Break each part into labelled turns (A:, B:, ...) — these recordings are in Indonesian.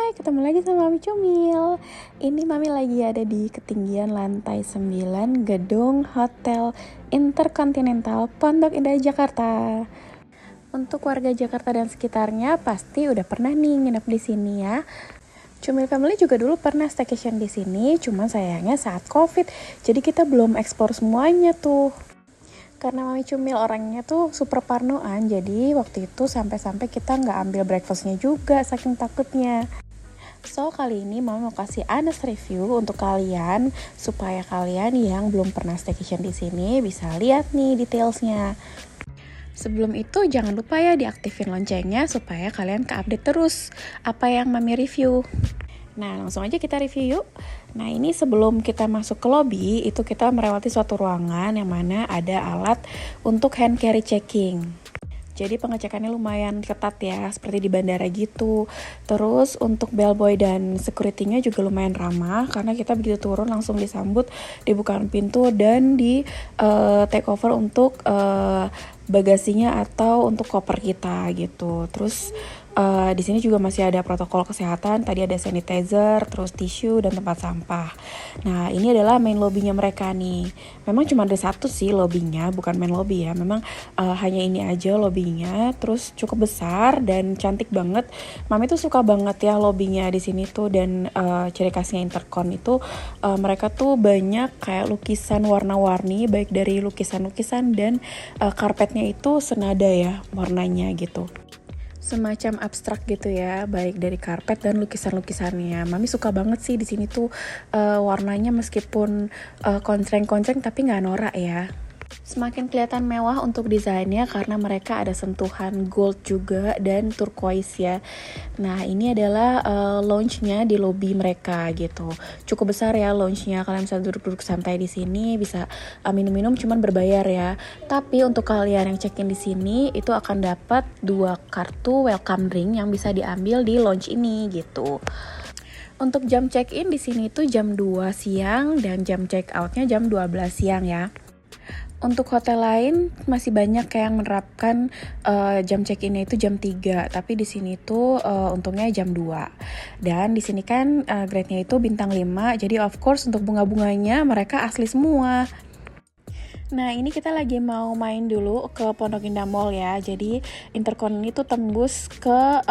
A: Ketemu lagi sama Mami Cumil. Ini Mami lagi ada di ketinggian lantai 9 gedung Hotel Intercontinental Pondok Indah Jakarta. Untuk warga Jakarta dan sekitarnya pasti udah pernah nih nginep di sini ya. Cumil Family juga dulu pernah staycation di sini, cuman sayangnya saat Covid. Jadi kita belum eksplor semuanya tuh. Karena Mami Cumil orangnya tuh super parnoan, jadi waktu itu sampai-sampai kita nggak ambil breakfastnya juga saking takutnya. So kali ini Mami mau kasih honest review untuk kalian supaya kalian yang belum pernah staycation di sini bisa lihat nih detailsnya. Sebelum itu jangan lupa ya diaktifin loncengnya supaya kalian keupdate terus apa yang Mami review. Nah langsung aja kita review yuk. Nah ini sebelum kita masuk ke lobby itu kita melewati suatu ruangan yang mana ada alat untuk hand carry checking. Jadi pengecekannya lumayan ketat ya, seperti di bandara gitu. Terus untuk bellboy dan security-nya juga lumayan ramah karena kita begitu turun langsung disambut, dibukakan pintu dan di take over untuk bagasinya atau untuk koper kita gitu. Terus di sini juga masih ada protokol kesehatan. Tadi ada sanitizer, terus tisu dan tempat sampah. Nah ini adalah main lobbynya mereka nih. Memang cuma ada satu sih lobbynya, bukan main lobby ya. Memang hanya ini aja lobbynya. Terus cukup besar dan cantik banget. Mami tuh suka banget ya lobbynya di sini tuh dan ciri khasnya Intercon itu mereka tuh banyak kayak lukisan warna-warni, baik dari lukisan-lukisan dan karpetnya itu senada ya warnanya gitu. Semacam abstrak gitu ya, baik dari karpet dan lukisan-lukisannya. Mami suka banget sih di sini tuh warnanya meskipun kontreng-kontreng tapi nggak norak ya. Semakin kelihatan mewah untuk desainnya karena mereka ada sentuhan gold juga dan turquoise ya. Nah ini adalah lounge-nya di lobby mereka gitu. Cukup besar ya lounge-nya. Kalian bisa duduk-duduk santai di sini, bisa minum-minum cuman berbayar ya. Tapi untuk kalian yang check-in di sini itu akan dapat 2 kartu welcome drink yang bisa diambil di lounge ini gitu. Untuk jam check-in di sini tuh jam 2 siang dan jam check-out-nya jam 12 siang ya. Untuk hotel lain masih banyak yang menerapkan jam check-in-nya itu jam 3, tapi di sini tuh untungnya jam 2. Dan di sini kan grade-nya itu bintang 5, jadi of course untuk bunga-bunganya mereka asli semua. Nah ini kita lagi mau main dulu ke Pondok Indah Mall ya. Jadi Intercon ini tuh tembus ke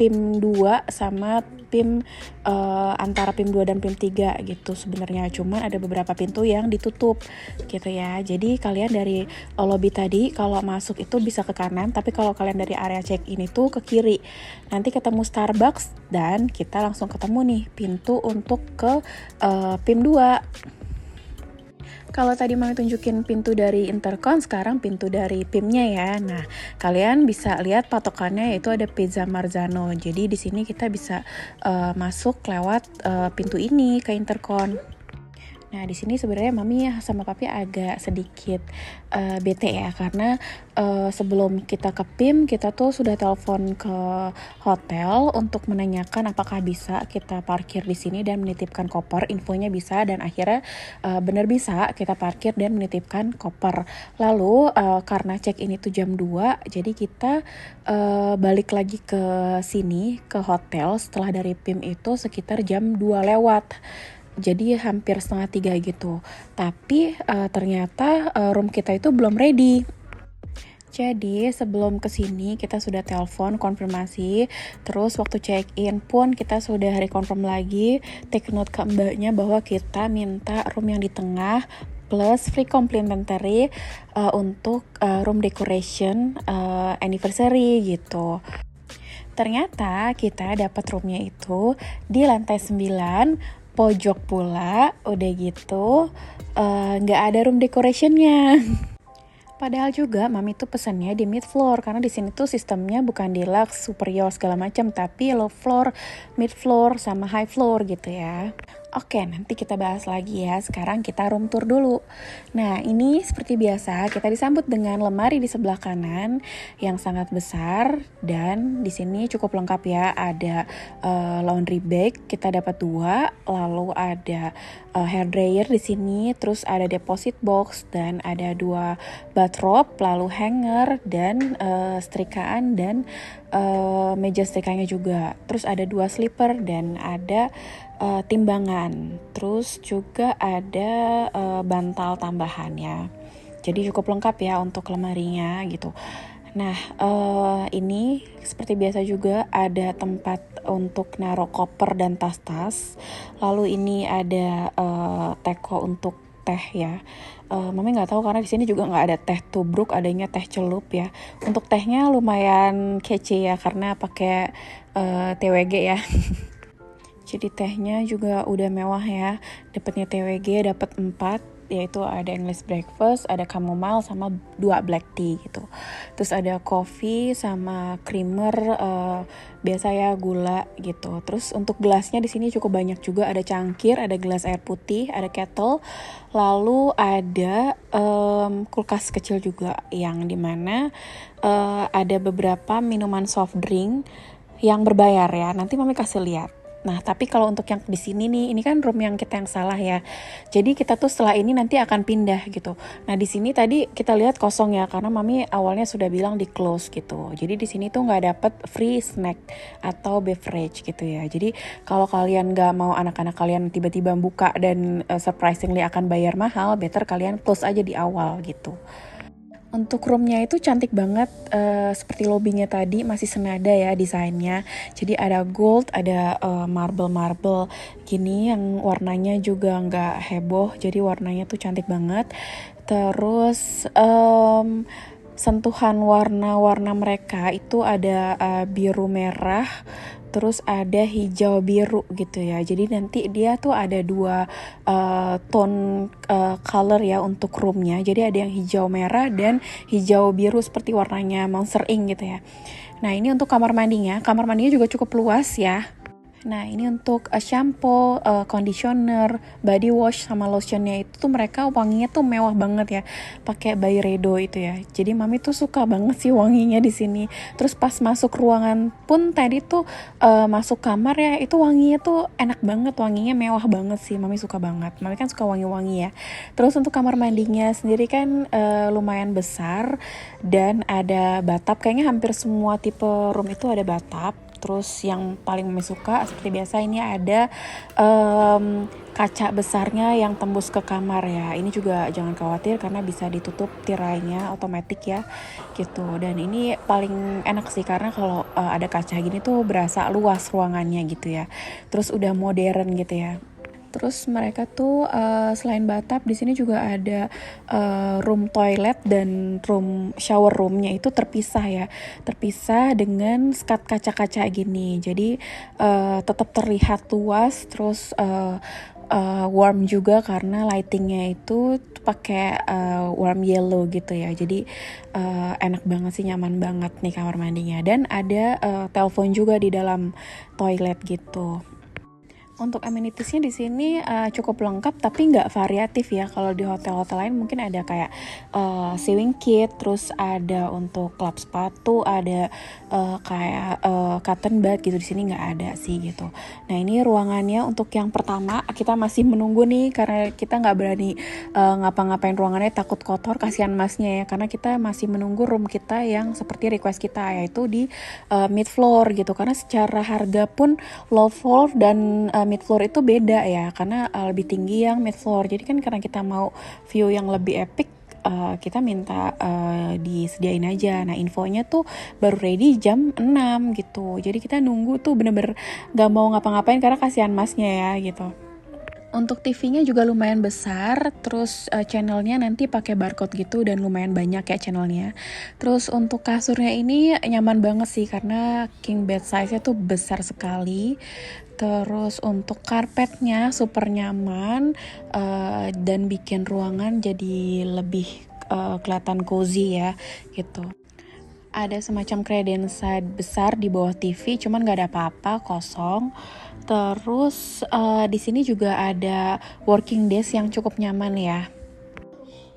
A: PIM 2 sama PIM antara PIM 2 dan PIM 3 gitu sebenarnya. Cuman ada beberapa pintu yang ditutup gitu ya. Jadi kalian dari lobby tadi kalau masuk itu bisa ke kanan, tapi kalau kalian dari area check-in itu ke kiri. Nanti ketemu Starbucks dan kita langsung ketemu nih pintu untuk ke PIM 2. Kalau tadi Mami tunjukin pintu dari Intercon, sekarang pintu dari PIM-nya ya. Nah, kalian bisa lihat patokannya yaitu ada Piazza Marzano. Jadi di sini kita bisa masuk lewat pintu ini ke Intercon. Nah, di sini sebenarnya Mami sama Papi agak sedikit bete ya karena sebelum kita ke PIM kita tuh sudah telepon ke hotel untuk menanyakan apakah bisa kita parkir di sini dan menitipkan koper. Infonya bisa dan akhirnya benar bisa kita parkir dan menitipkan koper. Lalu karena check-in itu jam 2, jadi kita balik lagi ke sini ke hotel setelah dari PIM itu sekitar jam 2 lewat. Jadi hampir setengah 3 gitu. Tapi ternyata room kita itu belum ready. Jadi sebelum kesini kita sudah telepon konfirmasi. Terus waktu check-in pun kita sudah reconfirm lagi. Take note ke mbaknya bahwa kita minta room yang di tengah plus free complimentary untuk room decoration anniversary gitu. Ternyata kita dapat roomnya itu di lantai 9 pojok pula, udah gitu nggak ada room decorationnya. Padahal juga Mami tuh pesannya di mid floor karena di sini tuh sistemnya bukan deluxe, superior segala macam, tapi low floor, mid floor sama high floor gitu ya. Oke, nanti kita bahas lagi ya. Sekarang kita room tour dulu. Nah, ini seperti biasa kita disambut dengan lemari di sebelah kanan yang sangat besar dan di sini cukup lengkap ya. Ada laundry bag, kita dapat 2, lalu ada hair dryer di sini, terus ada deposit box dan ada 2 bathrobe, lalu hanger dan setrikaan dan meja setrikanya juga. Terus ada 2 slipper dan ada timbangan, terus juga ada bantal tambahan ya. Jadi cukup lengkap ya untuk lemarinya gitu. Nah, ini seperti biasa juga ada tempat untuk naruh koper dan tas-tas. Lalu ini ada teko untuk teh ya. Mami nggak tahu karena di sini juga nggak ada teh tubruk, adanya teh celup ya. Untuk tehnya lumayan kece ya karena pakai TWG ya. Jadi tehnya juga udah mewah ya. Dapatnya TWG, dapat 4, yaitu ada English breakfast, ada chamomile sama 2 black tea gitu. Terus ada coffee sama creamer biasa ya, gula gitu. Terus untuk gelasnya di sini cukup banyak juga, ada cangkir, ada gelas air putih, ada kettle. Lalu ada kulkas kecil juga yang dimana ada beberapa minuman soft drink yang berbayar ya. Nanti Mami kasih lihat. Nah, tapi kalau untuk yang di sini nih, ini kan room yang kita yang salah ya. Jadi kita tuh setelah ini nanti akan pindah gitu. Nah, di sini tadi kita lihat kosong ya, karena Mami awalnya sudah bilang di close gitu. Jadi di sini tuh nggak dapet free snack atau beverage gitu ya. Jadi kalau kalian nggak mau anak-anak kalian tiba-tiba buka dan surprisingly akan bayar mahal, better kalian close aja di awal gitu. Untuk roomnya itu cantik banget, seperti lobbynya tadi masih senada ya desainnya. Jadi ada gold, ada marble gini yang warnanya juga nggak heboh. Jadi warnanya tuh cantik banget. Terus sentuhan warna-warna mereka itu ada biru merah, terus ada hijau biru gitu ya. Jadi nanti dia tuh ada 2 tone color ya untuk roomnya. Jadi ada yang hijau merah dan hijau biru seperti warnanya Monster Inc gitu ya. Nah, ini untuk kamar mandinya. Kamar mandinya juga cukup luas ya. Nah, ini untuk shampoo, conditioner, body wash sama lotionnya itu tuh mereka wanginya tuh mewah banget ya. Pakai Byredo itu ya. Jadi Mami tuh suka banget sih wanginya di sini. Terus pas masuk ruangan pun tadi tuh masuk kamar ya, itu wanginya tuh enak banget, wanginya mewah banget sih. Mami suka banget. Mami kan suka wangi-wangi ya. Terus untuk kamar mandinya sendiri kan lumayan besar dan ada bathtub. Kayaknya hampir semua tipe room itu ada bathtub. Terus yang paling Mami suka seperti biasa ini ada kaca besarnya yang tembus ke kamar ya. Ini juga jangan khawatir karena bisa ditutup tirainya otomatis ya gitu. Dan ini paling enak sih karena kalau ada kaca gini tuh berasa luas ruangannya gitu ya. Terus udah modern gitu ya. Terus mereka tuh selain bathtub di sini juga ada room toilet dan room shower roomnya itu terpisah ya, terpisah dengan skat kaca-kaca gini. Jadi tetap terlihat luas, terus warm juga karena lightingnya itu pakai warm yellow gitu ya. Jadi enak banget sih, nyaman banget nih kamar mandinya. Dan ada telepon juga di dalam toilet gitu. Untuk amenitiesnya di sini cukup lengkap tapi nggak variatif ya. Kalau di hotel-hotel lain mungkin ada kayak sewing kit, terus ada untuk klap sepatu, ada kayak cotton bud gitu. Di sini nggak ada sih gitu. Nah, ini ruangannya untuk yang pertama. Kita masih menunggu nih karena kita nggak berani ngapa-ngapain ruangannya, takut kotor, kasihan masnya ya. Karena kita masih menunggu room kita yang seperti request kita, yaitu di mid floor gitu. Karena secara harga pun low floor dan mid floor itu beda ya, karena lebih tinggi yang mid floor. Jadi kan karena kita mau view yang lebih epic, kita minta disediain aja. Nah, infonya tuh baru ready jam 6 gitu. Jadi kita nunggu tuh bener-bener gak mau ngapa-ngapain karena kasihan masnya ya gitu. Untuk TV-nya juga lumayan besar, terus channelnya nanti pakai barcode gitu dan lumayan banyak ya channelnya. Terus untuk kasurnya ini nyaman banget sih karena king bed size-nya tuh besar sekali. Terus untuk karpetnya super nyaman dan bikin ruangan jadi lebih kelihatan cozy ya gitu. Ada semacam kredensa besar di bawah TV, cuman nggak ada apa-apa, kosong. Terus di sini juga ada working desk yang cukup nyaman ya.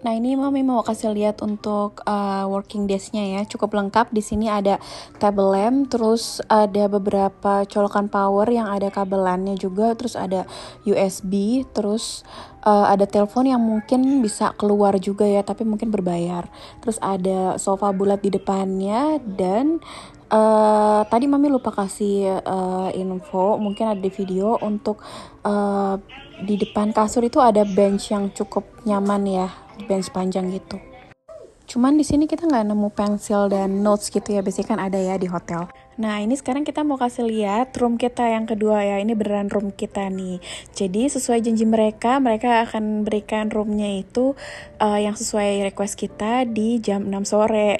A: Nah, ini Mami mau kasih lihat untuk working desk-nya ya, cukup lengkap. Di sini ada table lamp, terus ada beberapa colokan power yang ada kabelannya juga, terus ada USB, terus ada telepon yang mungkin bisa keluar juga ya, tapi mungkin berbayar. Terus ada sofa bulat di depannya, dan tadi Mami lupa kasih info, mungkin ada di video, untuk di depan kasur itu ada bench yang cukup nyaman ya, bench panjang gitu. Cuman di sini kita nggak nemu pensil dan notes gitu ya, biasanya kan ada ya di hotel. Nah, ini sekarang kita mau kasih lihat room kita yang kedua ya. Ini beneran room kita nih. Jadi sesuai janji mereka akan berikan roomnya itu yang sesuai request kita di jam 6 sore.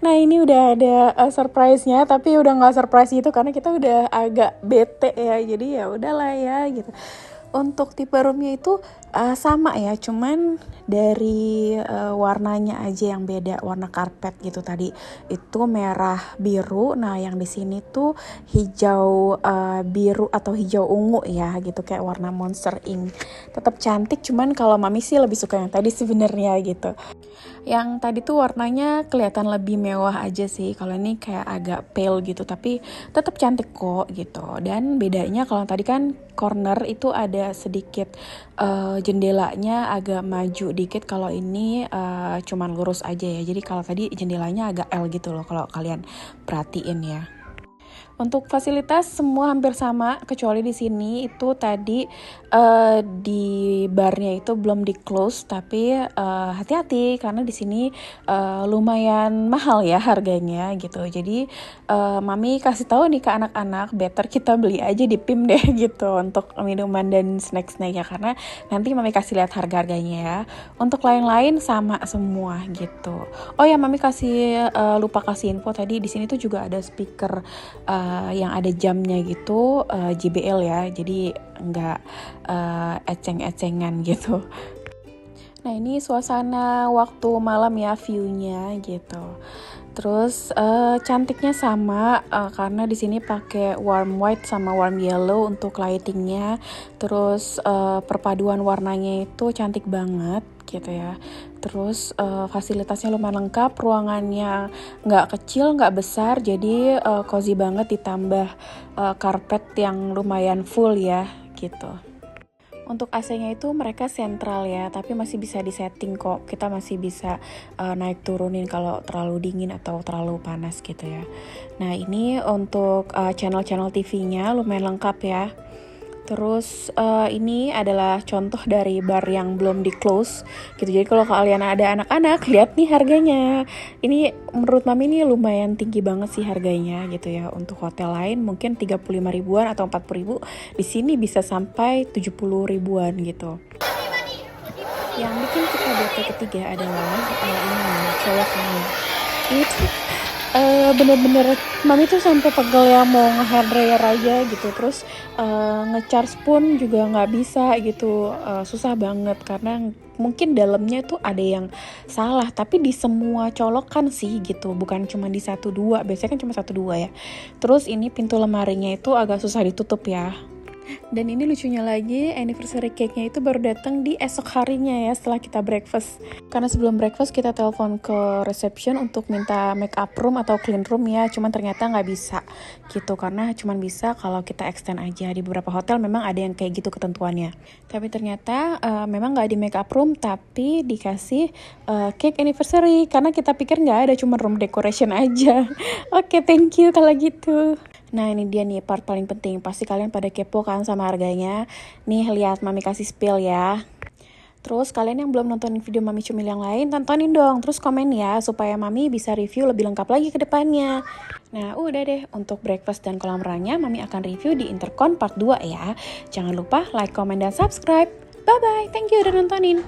A: Nah, ini udah ada surprise-nya, tapi udah nggak surprise gitu karena kita udah agak bete ya. Jadi ya udahlah ya gitu. Untuk tipe roomnya itu sama ya, cuman dari warnanya aja yang beda, warna karpet gitu. Tadi itu merah biru, nah yang di sini tuh hijau biru atau hijau ungu ya gitu, kayak warna Monster Ink. Tetap cantik, cuman kalau Mami sih lebih suka yang tadi sebenarnya gitu. Yang tadi tuh warnanya kelihatan lebih mewah aja sih, kalau ini kayak agak pale gitu, tapi tetap cantik kok gitu. Dan bedanya kalau tadi kan corner itu ada sedikit jendelanya agak maju dikit, kalau ini cuman lurus aja ya. Jadi kalau tadi jendelanya agak L gitu loh, kalau kalian perhatiin ya. Untuk fasilitas semua hampir sama, kecuali di sini itu tadi di barnya itu belum di close, tapi hati-hati karena di sini lumayan mahal ya harganya gitu. Jadi Mami kasih tahu nih ke anak-anak, better kita beli aja di PIM deh gitu untuk minuman dan snack-snack ya, karena nanti Mami kasih lihat harga-harganya ya. Untuk lain-lain sama semua gitu. Oh ya, Mami kasih lupa kasih info tadi, di sini tuh juga ada speaker yang ada jamnya gitu, JBL ya, jadi nggak eceng-ecengan gitu. Nah, ini suasana waktu malam ya, view-nya gitu. Terus cantiknya sama karena di sini pakai warm white sama warm yellow untuk lightingnya. Terus perpaduan warnanya itu cantik banget gitu ya. Terus fasilitasnya lumayan lengkap, ruangannya nggak kecil nggak besar, jadi cozy banget, ditambah karpet yang lumayan full ya gitu. Untuk AC-nya itu mereka sentral ya, tapi masih bisa disetting kok. Kita masih bisa naik turunin kalau terlalu dingin atau terlalu panas gitu ya. Nah, ini untuk channel-channel TV-nya lumayan lengkap ya. Terus ini adalah contoh dari bar yang belum di close gitu. Jadi kalau kalian ada anak-anak, lihat nih harganya. Ini menurut Mami ini lumayan tinggi banget sih harganya gitu ya. Untuk hotel lain mungkin 35 ribuan atau 40 ribu. Di sini bisa sampai 70 ribuan gitu. Yang bikin kita bete ketiga adalah ini colokannya. Itu bener-bener Mami tuh sampai pegel ya, mau nge-hand dryer aja gitu. Terus nge-charge pun juga nggak bisa gitu, susah banget karena mungkin dalamnya tuh ada yang salah, tapi di semua colokan sih gitu, bukan cuma di 1-2, biasanya kan cuma 1-2 ya. Terus ini pintu lemarinya itu agak susah ditutup ya. Dan ini lucunya lagi, anniversary cake-nya itu baru datang di esok harinya ya, setelah kita breakfast. Karena sebelum breakfast kita telepon ke reception untuk minta make up room atau clean room ya, cuman ternyata nggak bisa gitu, karena cuman bisa kalau kita extend aja. Di beberapa hotel memang ada yang kayak gitu ketentuannya. Tapi ternyata memang nggak di make up room, tapi dikasih cake anniversary, karena kita pikir nggak ada, cuma room decoration aja. Oke, thank you kalau gitu. Nah, ini dia nih part paling penting. Pasti kalian pada kepo kan sama harganya. Nih, lihat Mami kasih spill ya. Terus kalian yang belum nonton video Mami Cumil yang lain, tontonin dong. Terus komen ya, supaya Mami bisa review lebih lengkap lagi ke depannya. Nah, udah deh. Untuk breakfast dan kolam renangnya, Mami akan review di Intercon part 2 ya. Jangan lupa like, comment, dan subscribe. Bye-bye. Thank you udah nontonin.